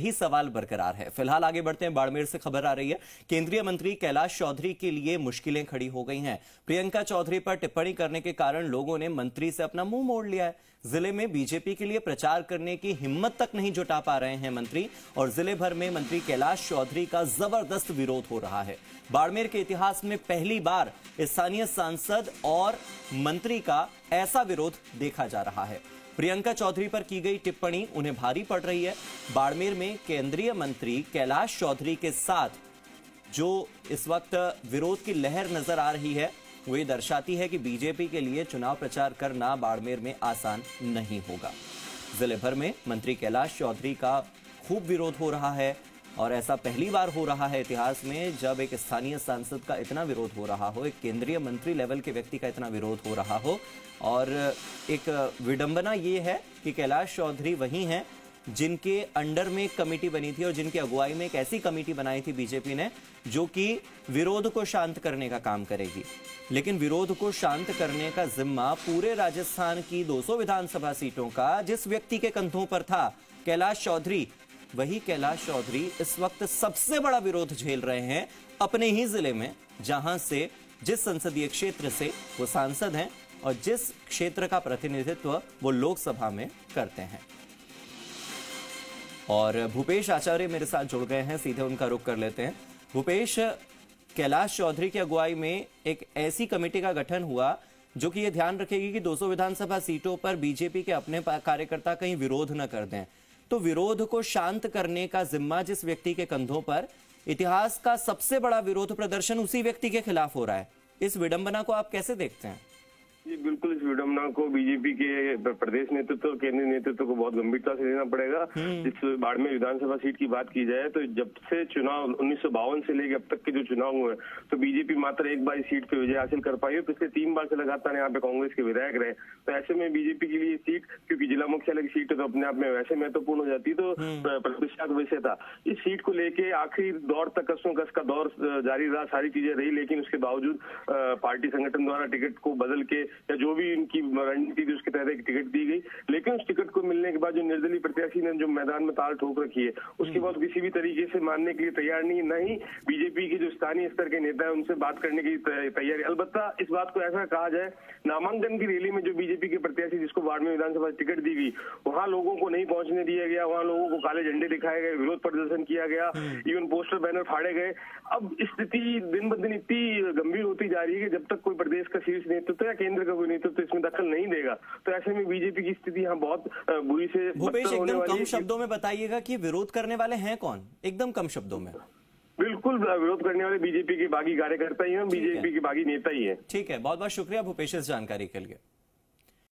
ही सवाल बरकरार है। फिलहाल आगे बढ़ते हैं, बाड़मेर से खबर आ रही है। केंद्रीय मंत्री कैलाश चौधरी के लिए मुश्किलें खड़ी हो गई हैं। प्रियंका चौधरी पर टिप्पणी करने के कारण लोगों ने मंत्री से अपना मुंह मोड़ लिया है। जिले में बीजेपी के लिए प्रचार करने की हिम्मत तक नहीं जुटा पा रहे हैं मंत्री, और जिले भर में मंत्री कैलाश चौधरी का जबरदस्त विरोध हो रहा है। बाड़मेर के इतिहास में पहली बार स्थानीय सांसद और मंत्री का ऐसा विरोध देखा जा रहा है। प्रियंका चौधरी पर की गई टिप्पणी उन्हें भारी पड़ रही है। बाड़मेर में केंद्रीय मंत्री कैलाश चौधरी के साथ जो इस वक्त विरोध की लहर नजर आ रही है, वो ये दर्शाती है कि बीजेपी के लिए चुनाव प्रचार करना बाड़मेर में आसान नहीं होगा। जिले भर में मंत्री कैलाश चौधरी का खूब विरोध हो रहा है, और ऐसा पहली बार हो रहा है इतिहास में जब एक स्थानीय सांसद का इतना विरोध हो रहा हो, एक केंद्रीय मंत्री लेवल के व्यक्ति का इतना विरोध हो रहा हो। और एक विडंबना ये है कि कैलाश चौधरी वही हैं जिनके अंडर में एक कमेटी बनी थी और जिनकी अगुवाई में एक ऐसी कमेटी बनाई थी बीजेपी ने जो कि विरोध को शांत करने का काम करेगी। लेकिन विरोध को शांत करने का जिम्मा पूरे राजस्थान की 200 विधानसभा सीटों का जिस व्यक्ति के कंधों पर था, कैलाश चौधरी, वही कैलाश चौधरी इस वक्त सबसे बड़ा विरोध झेल रहे हैं अपने ही जिले में, जहां से जिस संसदीय क्षेत्र से वो सांसद हैं और जिस क्षेत्र का प्रतिनिधित्व वो लोकसभा में करते हैं। और भूपेश आचार्य मेरे साथ जुड़ गए हैं, सीधे उनका रुख कर लेते हैं। भूपेश, कैलाश चौधरी की अगुवाई में एक ऐसी कमेटी का गठन हुआ जो कि ये ध्यान रखेगी कि 200 विधानसभा सीटों पर बीजेपी के अपने कार्यकर्ता कहीं विरोध न कर दें। तो विरोध को शांत करने का जिम्मा जिस व्यक्ति के कंधों पर, इतिहास का सबसे बड़ा विरोध प्रदर्शन उसी व्यक्ति के खिलाफ हो रहा है। इस विडंबना को आप कैसे देखते हैं? जी बिल्कुल, इस विडंबना को बीजेपी के प्रदेश नेतृत्व और केंद्रीय नेतृत्व को बहुत गंभीरता से लेना पड़ेगा। जिस बाड़मेर विधानसभा सीट की बात की जाए तो जब से चुनाव 1952 से लेकर अब तक के जो चुनाव हुए तो बीजेपी मात्र एक बार इस सीट पे विजय हासिल कर पाई है। पिछले 3 बार से लगातार यहाँ पे कांग्रेस के विधायक रहे। तो ऐसे में बीजेपी के लिए सीट, क्योंकि जिला मुख्यालय की सीट है तो अपने आप में वैसे महत्वपूर्ण हो जाती, तो प्रतिष्ठा विषय था। इस सीट को लेके आखिरी दौर तक कसों-कस का दौर जारी रहा, सारी चीजें रही, लेकिन उसके बावजूद पार्टी संगठन द्वारा टिकट को बदल के या जो भी इनकी रणनीति थी उसके तहत एक टिकट दी गई। लेकिन उस टिकट को मिलने के बाद जो निर्दलीय प्रत्याशी ने जो मैदान में ताल ठोक रखी है, उसके बाद किसी भी तरीके से मानने के लिए तैयार नहीं है। न ही बीजेपी के जो स्थानीय स्तर के नेता है उनसे बात करने की तैयारी। अलबत्ता इस बात को ऐसा कहा जाए, नामांकन की रैली में जो बीजेपी के प्रत्याशी जिसको बाड़मेर विधानसभा टिकट दी गई, वहां लोगों को नहीं पहुंचने दिया गया, वहां लोगों को काले झंडे दिखाए गए, विरोध प्रदर्शन किया गया, इवन पोस्टर बैनर फाड़े गए। अब स्थिति दिन ब दिन इतनी गंभीर होती जा रही है कि जब तक कोई प्रदेश का शीर्ष नेतृत्व या केंद्र का कोई नेतृत्व इसमें दखल नहीं देगा तो ऐसे में बीजेपी की स्थिति यहाँ बहुत बुरी से भूपेश, एकदम कम शब्दों में बताइएगा कि विरोध करने वाले हैं कौन, एकदम कम शब्दों में। बिल्कुल, विरोध करने वाले बीजेपी के बागी कार्यकर्ता ही हैं, बीजेपी के बागी नेता ही हैं। ठीक है, बहुत बहुत शुक्रिया भूपेश इस जानकारी के लिए।